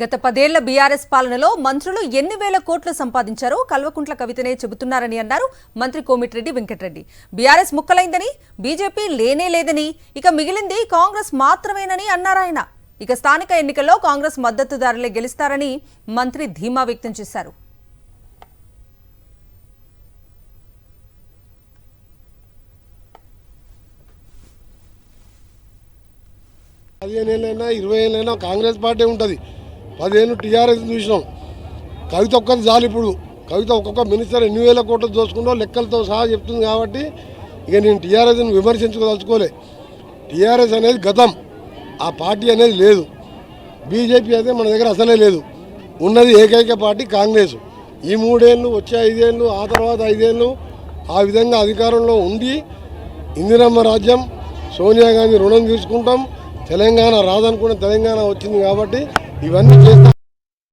గత 10 ఏళ్ల బీఆర్ఎస్ పాలనలో మంత్రులు ఎన్ని వేల కోట్లు సంపాదించారో కల్వకుంట్ల కవితనే చెబుతున్నారని అన్నారు మంత్రి కోమిటిరెడ్డి వెంకటరెడ్డి. బీఆర్ఎస్ ముక్కలైందని, బీజేపీ లేనే లేదని, ఇక మిగిలింది కాంగ్రెస్ మాత్రమేనని అన్నారాయన. ఇక స్థానిక ఎన్నికల్లో కాంగ్రెస్ మద్దతుదారులే గెలుస్తారని మంత్రి ధీమా వ్యక్తం చేశారు. కాంగ్రెస్ పార్టీ ఉంటుంది. 10 ఏళ్ళు టీఆర్ఎస్ చూసినాం. కవిత ఒక్కది చాలు. ఇప్పుడు కవిత ఒక్కొక్క మినిస్టర్ ఎన్ని వేల కోట్లు దోచుకుందో లెక్కలతో సహా చెప్తుంది. కాబట్టి ఇక నేను టీఆర్ఎస్ని విమర్శించుకోదలుచుకోలే. టీఆర్ఎస్ అనేది గతం, ఆ పార్టీ అనేది లేదు. బీజేపీ అయితే మన దగ్గర అసలే లేదు. ఉన్నది ఏకైక పార్టీ కాంగ్రెస్. ఈ 3 ఏళ్ళు, వచ్చే 5 ఏళ్ళు, ఆ తర్వాత 5 ఏళ్ళు ఆ విధంగా అధికారంలో ఉండి ఇందిరమ్మ రాజ్యం, సోనియా గాంధీ రుణం తీసుకుంటాం, తెలంగాణ రాదనుకున్న తెలంగాణ వచ్చింది. కాబట్టి ఇవన్నీ చేస్తాం.